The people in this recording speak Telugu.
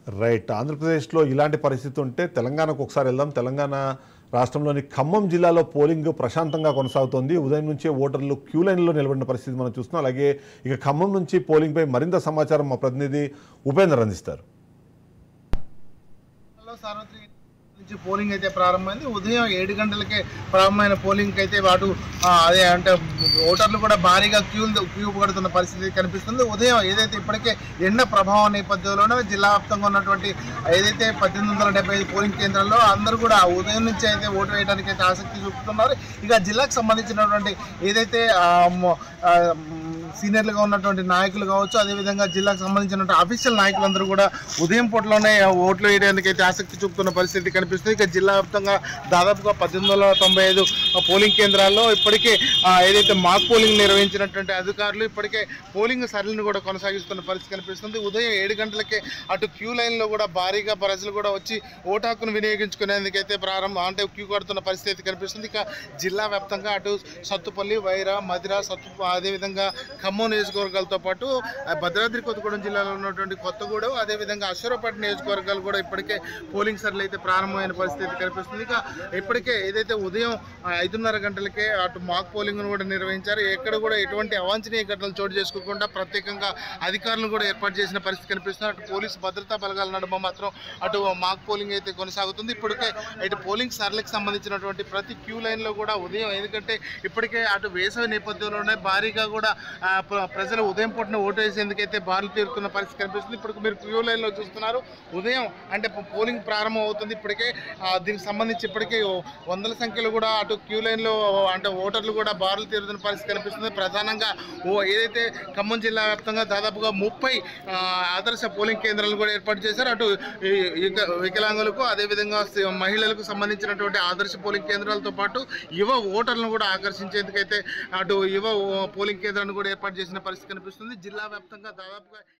రైట్. ఆంధ్రప్రదేశ్‌లో ఇలాంటి పరిస్థితి ఉంటే తెలంగాణకు ఒకసారి వెళ్దాం. తెలంగాణ రాష్ట్రంలోని ఖమ్మం జిల్లాలో పోలింగ్ ప్రశాంతంగా కొనసాగుతోంది. ఉదయం నుంచే ఓటర్లు క్యూ లైన్‌లో నిలబడిన పరిస్థితి మనం చూస్తున్నాం. అలాగే ఇక ఖమ్మం నుంచి పోలింగ్‌పై మరింత సమాచారం మా ప్రతినిధి ఉపేందర్ అందిస్తారు. సార్వత్రిక నుంచి పోలింగ్ అయితే ప్రారంభమైంది. ఉదయం 7 గంటలకే ప్రారంభమైన పోలింగ్కి అయితే వాటు అదే అంటే ఓటర్లు కూడా భారీగా క్యూ పడుతున్న పరిస్థితి కనిపిస్తుంది. ఉదయం ఏదైతే ఇప్పటికే ఎండ ప్రభావం నేపథ్యంలోనే జిల్లా వ్యాప్తంగా ఉన్నటువంటి ఏదైతే 1875 పోలింగ్ కేంద్రాల్లో అందరూ కూడా ఉదయం నుంచి అయితే ఓటు వేయడానికి అయితే ఆసక్తి చూపుతున్నారు. ఇక జిల్లాకు సంబంధించినటువంటి ఏదైతే సీనియర్లుగా ఉన్నటువంటి నాయకులు కావచ్చు, అదేవిధంగా జిల్లాకు సంబంధించినటువంటి అఫీషియల్ నాయకులందరూ కూడా ఉదయం పూటలోనే ఓట్లు వేయడానికి అయితే ఆసక్తి చూపుతున్న పరిస్థితి కనిపిస్తుంది. ఇక జిల్లా వ్యాప్తంగా దాదాపుగా 1895 పోలింగ్ కేంద్రాల్లో ఇప్పటికే ఏదైతే మాక్ పోలింగ్ నిర్వహించినటువంటి అధికారులు ఇప్పటికే పోలింగ్ సరళిని కూడా కొనసాగిస్తున్న పరిస్థితి కనిపిస్తుంది. ఉదయం 7 గంటలకే అటు క్యూ లైన్లో కూడా భారీగా ప్రజలు కూడా వచ్చి ఓటు హక్కును వినియోగించుకునేందుకైతే అంటే క్యూ కడుతున్న పరిస్థితి కనిపిస్తుంది. ఇక జిల్లా వ్యాప్తంగా అటు సత్తుపల్లి, వైరా, మధిర, అదేవిధంగా ఖమ్మం నియోజకవర్గాలతో పాటు భద్రాద్రి కొత్తగూడెం జిల్లాలో ఉన్నటువంటి కొత్తగూడెం, అదేవిధంగా అశ్వరావుపేట నియోజకవర్గాలు కూడా ఇప్పటికే పోలింగ్ సరళి అయితే ప్రారంభమైన పరిస్థితి కనిపిస్తుంది. ఇక ఇప్పటికే ఏదైతే ఉదయం 5:30 గంటలకే అటు మాక్ పోలింగ్ను కూడా నిర్వహించారు. ఎక్కడ కూడా ఎటువంటి అవాంఛనీయ ఘటనలు చోటు చేసుకోకుండా ప్రత్యేకంగా అధికారులను కూడా ఏర్పాటు చేసిన పరిస్థితి కనిపిస్తుంది. అటు పోలీసు భద్రతా బలగాల నడుమ మాత్రం అటు మాక్ పోలింగ్ అయితే కొనసాగుతుంది. ఇప్పటికే ఇటు పోలింగ్ సరళికి సంబంధించినటువంటి ప్రతి క్యూ లైన్లో కూడా ఉదయం, ఎందుకంటే ఇప్పటికే అటు వేసవి నేపథ్యంలోనే భారీగా కూడా ప్రజలు ఉదయం పూటన ఓటు వేసేందుకైతే బారులు తీరుతున్న పరిస్థితి కనిపిస్తుంది. ఇప్పుడు మీరు క్యూ లైన్లో చూస్తున్నారు. ఉదయం అంటే పోలింగ్ ప్రారంభం అవుతుంది. ఇప్పటికే దీనికి సంబంధించి ఇప్పటికే వందల సంఖ్యలో కూడా అటు క్యూ లైన్లో అంటే ఓటర్లు కూడా బారులు తీరుతున్న పరిస్థితి కనిపిస్తుంది. ప్రధానంగా ఏదైతే ఖమ్మం జిల్లా వ్యాప్తంగా దాదాపుగా 30 ఆదర్శ పోలింగ్ కేంద్రాలు కూడా ఏర్పాటు చేశారు. అటు వికలాంగులకు, అదేవిధంగా మహిళలకు సంబంధించినటువంటి ఆదర్శ పోలింగ్ కేంద్రాలతో పాటు యువ ఓటర్లను కూడా ఆకర్షించేందుకైతే అటు యువ పోలింగ్ కేంద్రాలను కూడా ఏర్పాటు చేసిన పరిస్థితి కనిపిస్తుంది. జిల్లా వ్యాప్తంగా దాదాపుగా